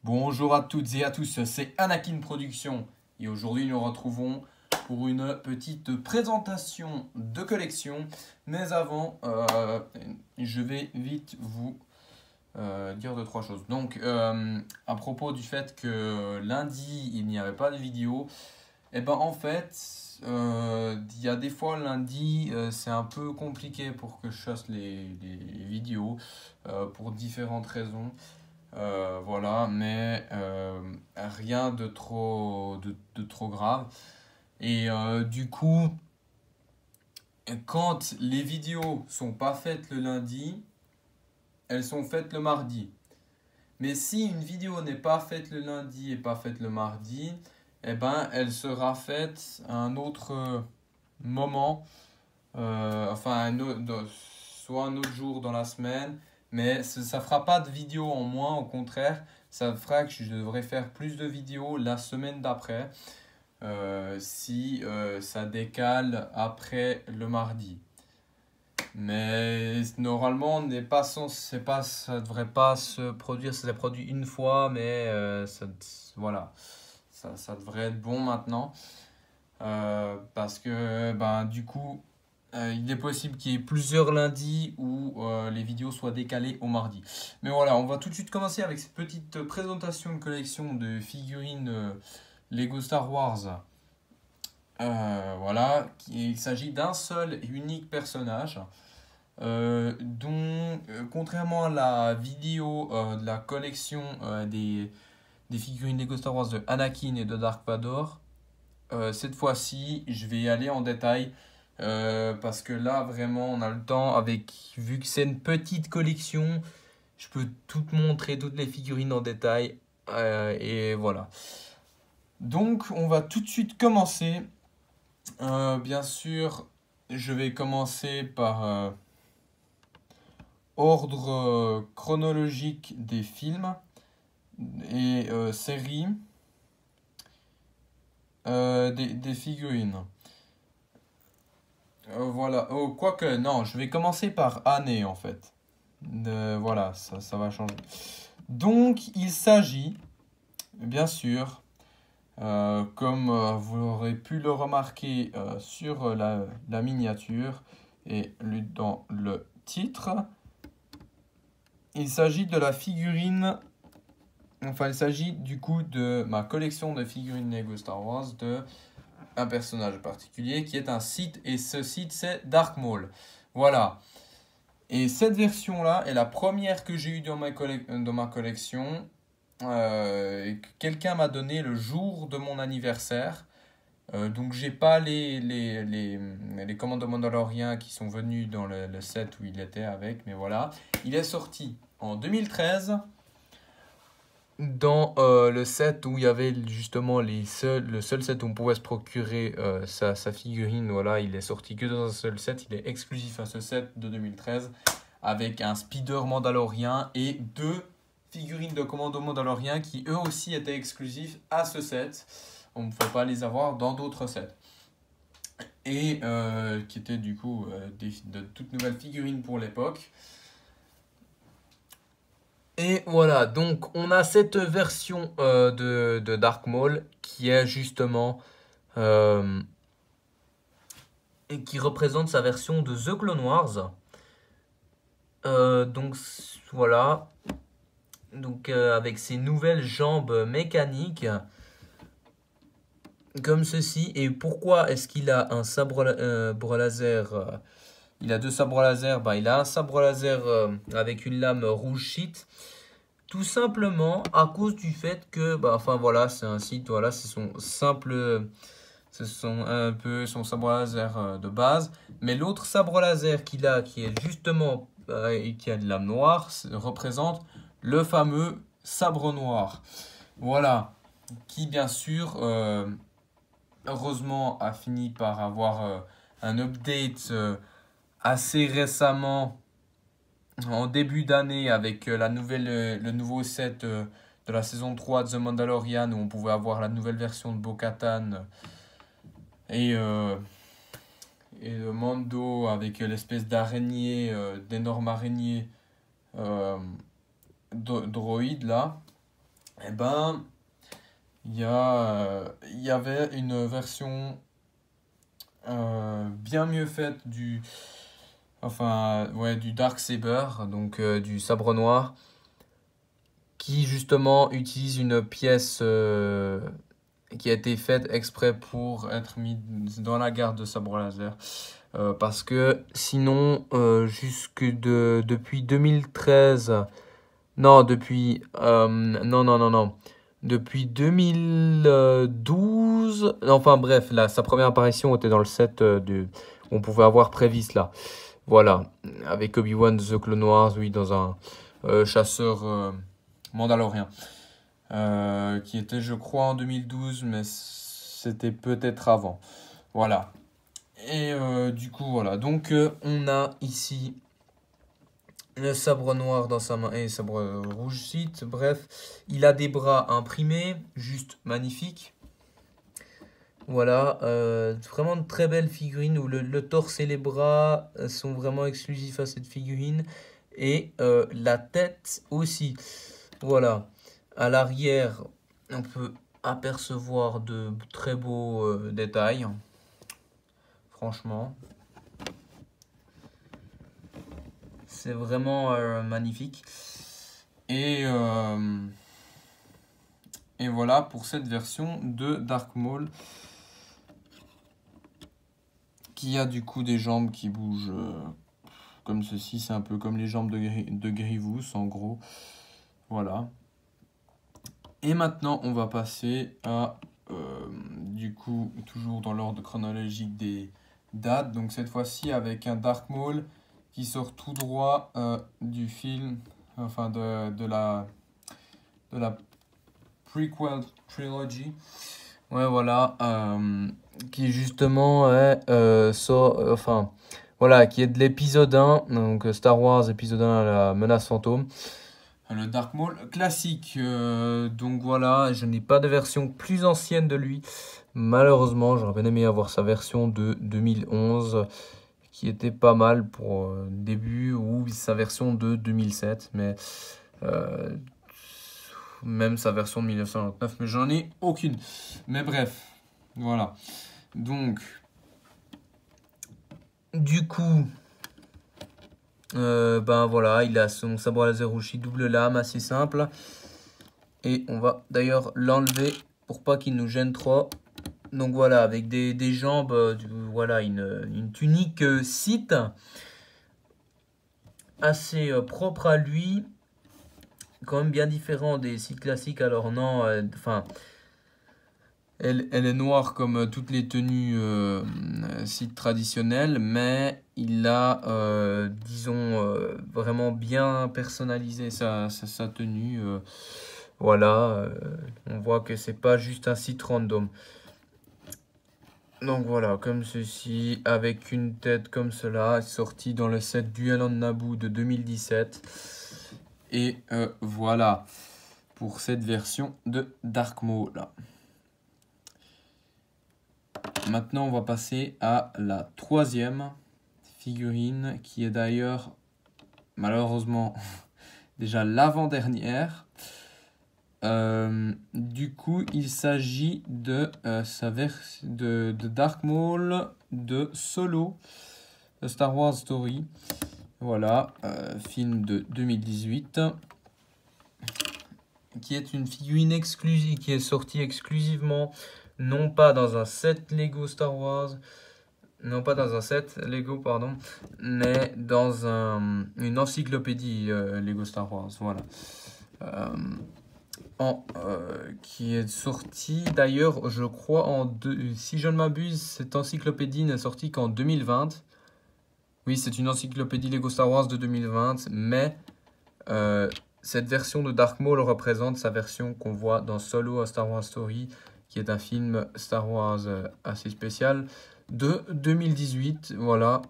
Bonjour à toutes et à tous, c'est Anakin Productions et aujourd'hui nous retrouvons pour une petite présentation de collection. Mais avant, je vais vite vous dire deux, trois choses. Donc, à propos du fait que lundi il n'y avait pas de vidéo, et ben en fait, il y a des fois lundi, c'est un peu compliqué pour que je fasse les vidéos pour différentes raisons. Voilà, mais rien de trop grave. Et du coup, quand les vidéos sont pas faites le lundi, elles sont faites le mardi. Mais si une vidéo n'est pas faite le lundi et pas faite le mardi, eh ben, elle sera faite à un autre moment, soit un autre jour dans la semaine, mais ça fera pas de vidéo en moins, au contraire, ça fera que je devrais faire plus de vidéos la semaine d'après, si ça décale après le mardi. Mais normalement, on n'est pas censé, ça devrait pas se produire, ça s'est produit une fois, mais voilà, ça devrait être bon maintenant. Parce que ben, du coup, il est possible qu'il y ait plusieurs lundis où les vidéos soient décalées au mardi. Mais voilà, on va tout de suite commencer avec cette petite présentation de collection de figurines Lego Star Wars. Voilà, il s'agit d'un seul et unique personnage. Dont, contrairement à la vidéo de la collection des figurines Lego Star Wars de Anakin et de Dark Vador, cette fois-ci, je vais y aller en détail parce que là, vraiment, on a le temps. Vu que c'est une petite collection, je peux tout te montrer, toutes les figurines en détail. Et voilà. Donc, on va tout de suite commencer. Bien sûr, je vais commencer par ordre chronologique des films et séries des figurines. Voilà. Oh, quoique, non, je vais commencer par année en fait. Voilà, ça va changer. Donc, il s'agit, bien sûr, comme vous aurez pu le remarquer sur la miniature et dans le titre, il s'agit de la figurine. Enfin, il s'agit du coup de ma collection de figurines Lego Star Wars de un personnage particulier qui est un site, et ce site c'est Dark Maul. Voilà. Et cette version-là est la première que j'ai eue dans ma collection. Quelqu'un m'a donné le jour de mon anniversaire. Donc j'ai pas les commandos mandaloriens qui sont venus dans le set où il était avec, mais voilà. Il est sorti en 2013 dans le set où il y avait justement le seul set où on pouvait se procurer sa figurine. Voilà, il est sorti que dans un seul set, il est exclusif à ce set de 2013 avec un speeder mandalorien et deux figurines de commando mandalorien qui eux aussi étaient exclusifs à ce set. On ne pouvait pas les avoir dans d'autres sets. Et qui étaient du coup de toutes nouvelles figurines pour l'époque. Et voilà, donc on a cette version de Dark Maul qui est justement et qui représente sa version de The Clone Wars. Donc voilà, donc avec ses nouvelles jambes mécaniques comme ceci. Et pourquoi est-ce qu'il a un sabre laser il a deux sabres laser. Il a un sabre laser avec une lame rouge shit. Tout simplement à cause du fait que, enfin voilà, c'est un site, voilà, c'est un peu son sabre laser de base. Mais l'autre sabre laser qu'il a, qui est justement, et qui a de lame noire, représente le fameux sabre noir. Voilà, qui bien sûr, heureusement, a fini par avoir un update assez récemment en début d'année avec le nouveau set de la saison 3 de The Mandalorian où on pouvait avoir la nouvelle version de Bo-Katan et de Mando avec l'espèce d'araignée, d'énorme araignée droïde là. eh ben, il y avait une version bien mieux faite du Darksaber, donc du sabre noir, qui justement utilise une pièce qui a été faite exprès pour être mise dans la garde de sabre laser. Parce que sinon, depuis 2013, non, depuis 2012, enfin bref, là, sa première apparition était dans le set on pouvait avoir Prévis là. Voilà, avec Obi-Wan The Clone Wars, oui, dans un chasseur mandalorien. Qui était, je crois, en 2012, mais c'était peut-être avant. Voilà. Et du coup, voilà. Donc, on a ici le sabre noir dans sa main et le sabre rouge site. Bref, il a des bras imprimés, juste magnifiques. Voilà, vraiment une très belle figurine où le torse et les bras sont vraiment exclusifs à cette figurine. Et la tête aussi. Voilà. À l'arrière, on peut apercevoir de très beaux détails. Franchement. C'est vraiment magnifique. Et, et voilà pour cette version de Dark Maul. Qui a du coup des jambes qui bougent comme ceci. C'est un peu comme les jambes de Grievous en gros. Voilà. Et maintenant on va passer à du coup toujours dans l'ordre chronologique des dates. Donc cette fois-ci avec un Dark Maul qui sort tout droit du film, enfin de la prequel trilogy. Ouais, voilà, qui justement est, voilà, qui est de l'épisode 1, donc Star Wars épisode 1, la menace fantôme. Le Dark Maul classique, donc voilà, je n'ai pas de version plus ancienne de lui. Malheureusement, j'aurais bien aimé avoir sa version de 2011, qui était pas mal pour début, ou sa version de 2007, mais même sa version de 1999, mais j'en ai aucune. Mais bref, voilà. Donc, du coup, ben voilà, il a son sabre laser Uchi double lame, assez simple. Et on va d'ailleurs l'enlever pour pas qu'il nous gêne trop. Donc voilà, avec des jambes, voilà, une tunique Sith assez propre à lui, quand même bien différent des Sith classiques. Alors non, elle est noire comme toutes les tenues Sith traditionnelles, mais il a, disons, vraiment bien personnalisé sa tenue. Voilà, on voit que c'est pas juste un Sith random. Donc voilà, comme ceci, avec une tête comme cela, sorti dans le set Duel on Naboo de 2017. Et voilà, pour cette version de Dark Maul. Maintenant, on va passer à la troisième figurine, qui est d'ailleurs, malheureusement, déjà l'avant-dernière. Du coup, il s'agit de Dark Maul de Solo, de Star Wars Story. Voilà, film de 2018, qui est une figurine exclusive, qui est sortie exclusivement, non pas dans un set Lego Star Wars, non pas dans un set Lego, pardon, mais dans une encyclopédie Lego Star Wars, voilà. Qui est sorti d'ailleurs, je crois, si je ne m'abuse, cette encyclopédie n'est sortie qu'en 2020. Oui, c'est une encyclopédie Lego Star Wars de 2020, mais cette version de Dark Maul représente sa version qu'on voit dans Solo A Star Wars Story, qui est un film Star Wars assez spécial de 2018. Voilà.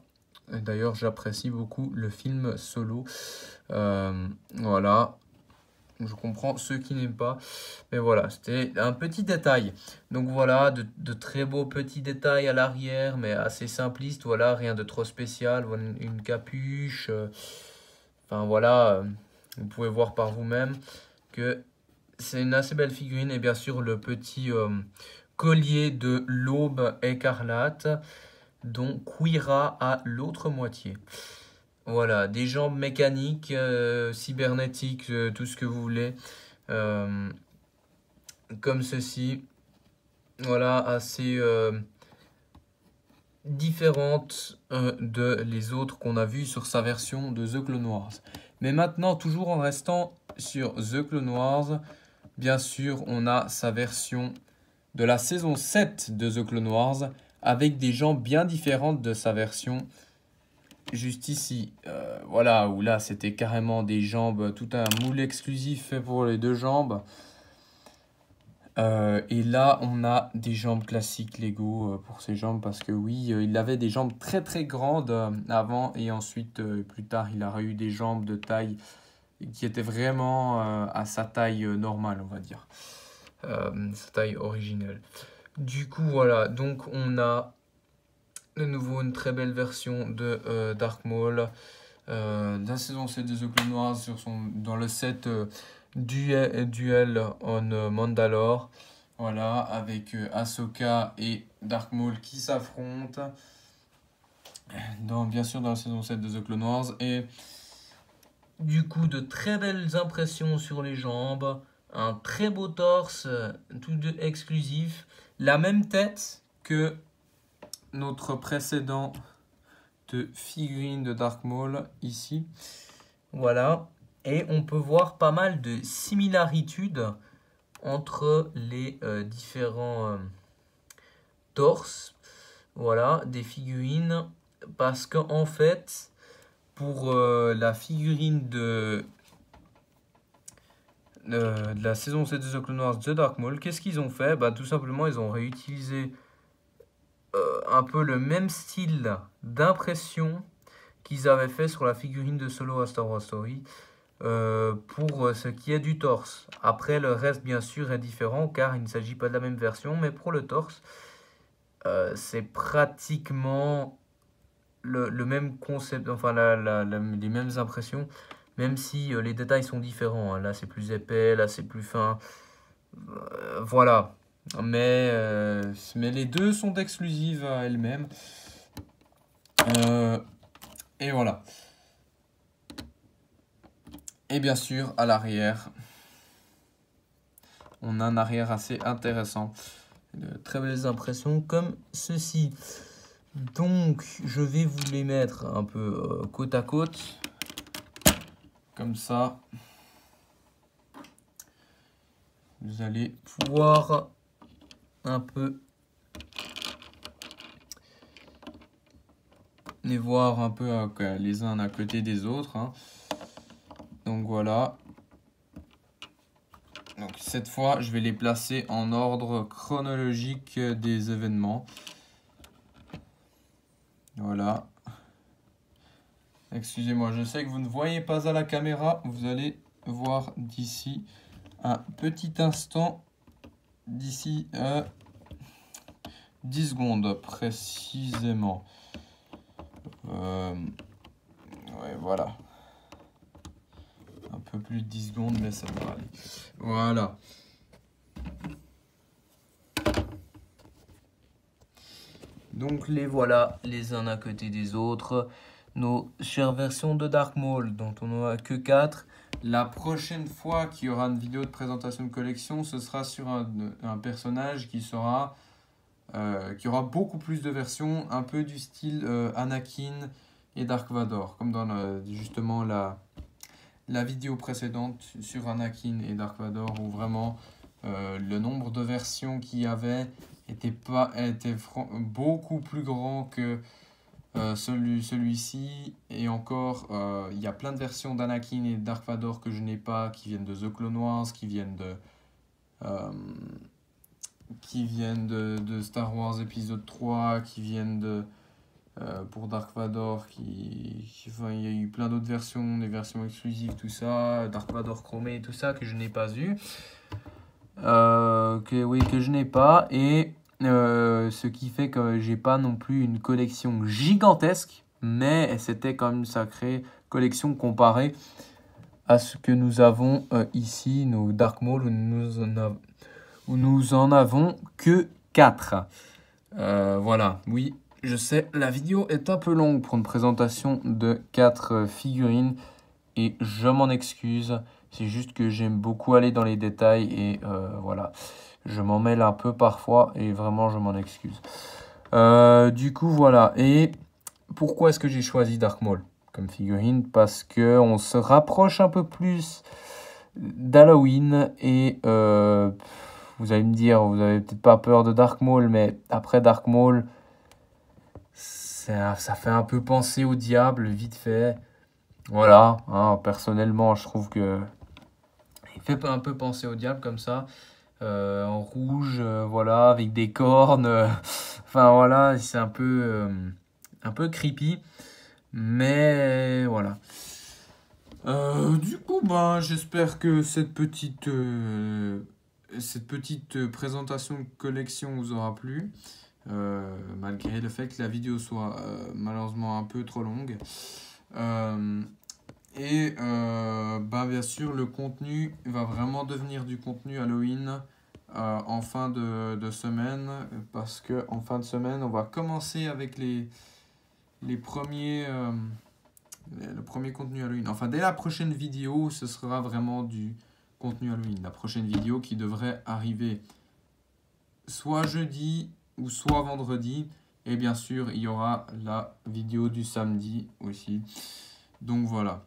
D'ailleurs, j'apprécie beaucoup le film Solo. Voilà. Je comprends ceux qui n'aiment pas. Mais voilà, c'était un petit détail. Donc voilà, de très beaux petits détails à l'arrière, mais assez simplistes. Voilà, rien de trop spécial. Voilà, une capuche. Enfin voilà, vous pouvez voir par vous-même que c'est une assez belle figurine. Et bien sûr, le petit collier de l'aube écarlate, dont Quira a l'autre moitié. Voilà, des jambes mécaniques, cybernétiques, tout ce que vous voulez. Comme ceci. Voilà, assez différente de les autres qu'on a vues sur sa version de The Clone Wars. Mais maintenant, toujours en restant sur The Clone Wars, bien sûr, on a sa version de la saison 7 de The Clone Wars, avec des jambes bien différentes de sa version juste ici. Voilà, où là, c'était carrément des jambes, tout un moule exclusif fait pour les deux jambes. Et là, on a des jambes classiques Lego pour ses jambes parce que oui, il avait des jambes très très grandes avant et ensuite, plus tard, il a eu des jambes de taille qui étaient vraiment à sa taille normale, on va dire. Sa taille originelle. Du coup, voilà, donc on a de nouveau une très belle version de Dark Maul. De la saison 7 de The Clone Wars dans le set Duel on Mandalore. Voilà, avec Ahsoka et Dark Maul qui s'affrontent. Bien sûr, dans la saison 7 de The Clone Wars. Et du coup, de très belles impressions sur les jambes. Un très beau torse, tout de exclusif. La même tête que notre précédent de figurine de Dark Maul ici. Voilà. Et on peut voir pas mal de similarités entre les différents torses. Voilà, des figurines. Parce qu'en fait, pour la figurine de la saison 7 de The Clone Wars de Dark Maul, qu'est-ce qu'ils ont fait? Bah, tout simplement, ils ont réutilisé un peu le même style d'impression qu'ils avaient fait sur la figurine de Solo à Star Wars Story pour ce qui est du torse. Après, le reste, bien sûr, est différent car il ne s'agit pas de la même version, mais pour le torse, c'est pratiquement le même concept, enfin les mêmes impressions, même si les détails sont différents. Hein. Là, c'est plus épais, là, c'est plus fin. Voilà. Mais les deux sont exclusives à elles-mêmes. Et voilà. Et bien sûr, à l'arrière, on a un arrière assez intéressant. De très belles impressions comme ceci. Donc, je vais vous les mettre un peu côte à côte. Comme ça. Vous allez pouvoir un peu les voir un peu les uns à côté des autres. Hein. Donc voilà. Donc cette fois, je vais les placer en ordre chronologique des événements. Voilà. Excusez-moi, je sais que vous ne voyez pas à la caméra. Vous allez voir d'ici un petit instant. D'ici 10 secondes précisément. Ouais, voilà. Un peu plus de 10 secondes, mais ça devrait aller. Voilà. Donc les voilà, les uns à côté des autres. Nos chères versions de Dark Maul, dont on n'en a que 4. La prochaine fois qu'il y aura une vidéo de présentation de collection, ce sera sur un personnage qui aura beaucoup plus de versions, un peu du style Anakin et Dark Vador, comme dans justement la vidéo précédente sur Anakin et Dark Vador, où vraiment le nombre de versions qu'il y avait était beaucoup plus grand que celui-ci. Et encore, il y a plein de versions d'Anakin et de Dark Vador que je n'ai pas, qui viennent de The Clone Wars, qui viennent de Star Wars épisode 3, qui viennent pour Dark Vador, il y a eu plein d'autres versions, des versions exclusives, tout ça, Dark Vador chromé, tout ça, que je n'ai pas eu. Que je n'ai pas, et ce qui fait que j'ai pas non plus une collection gigantesque, mais c'était quand même une sacrée collection comparée à ce que nous avons ici, nos Dark Maul, où nous en avons que 4. Voilà, oui, je sais, la vidéo est un peu longue pour une présentation de 4 figurines et je m'en excuse. C'est juste que j'aime beaucoup aller dans les détails et voilà, je m'en mêle un peu parfois et vraiment je m'en excuse. Du coup, voilà. Et pourquoi est-ce que j'ai choisi Dark Maul comme figurine? Parce qu'on se rapproche un peu plus d'Halloween et vous allez me dire, vous avez peut-être pas peur de Dark Maul, mais après Dark Maul, ça fait un peu penser au diable, vite fait. Voilà, hein, personnellement, je trouve que il fait un peu penser au diable comme ça, en rouge, voilà, avec des cornes. Enfin voilà, c'est un peu creepy, mais voilà. Du coup, ben, j'espère que cette petite présentation de collection vous aura plu, malgré le fait que la vidéo soit malheureusement un peu trop longue. Bah, bien sûr, le contenu va vraiment devenir du contenu Halloween en fin de semaine, parce que en fin de semaine, on va commencer avec les premiers, le premier contenu Halloween. Enfin, dès la prochaine vidéo, ce sera vraiment du contenu Halloween. La prochaine vidéo qui devrait arriver soit jeudi ou soit vendredi. Et bien sûr, il y aura la vidéo du samedi aussi. Donc voilà.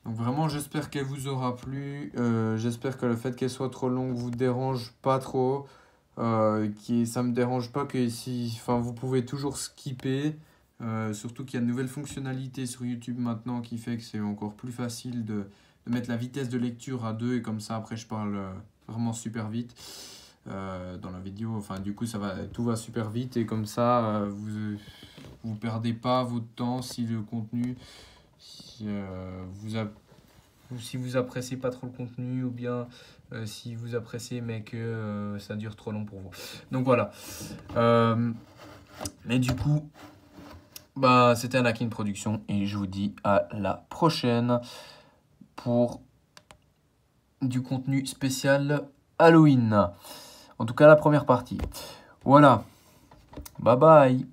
Donc vraiment, j'espère qu'elle vous aura plu. J'espère que le fait qu'elle soit trop longue vous dérange pas trop. Ça me dérange pas que vous pouvez toujours skipper. Surtout qu'il y a de nouvelles fonctionnalités sur YouTube maintenant qui fait que c'est encore plus facile de mettre la vitesse de lecture à 2 et comme ça après je parle vraiment super vite dans la vidéo. Enfin du coup tout va super vite et comme ça vous perdez pas votre temps si le contenu si vous appréciez pas trop le contenu ou bien si vous appréciez mais que ça dure trop long pour vous. Donc voilà. Mais du coup, bah, c'était Anakin Production et je vous dis à la prochaine pour du contenu spécial Halloween. En tout cas, la première partie. Voilà. Bye bye.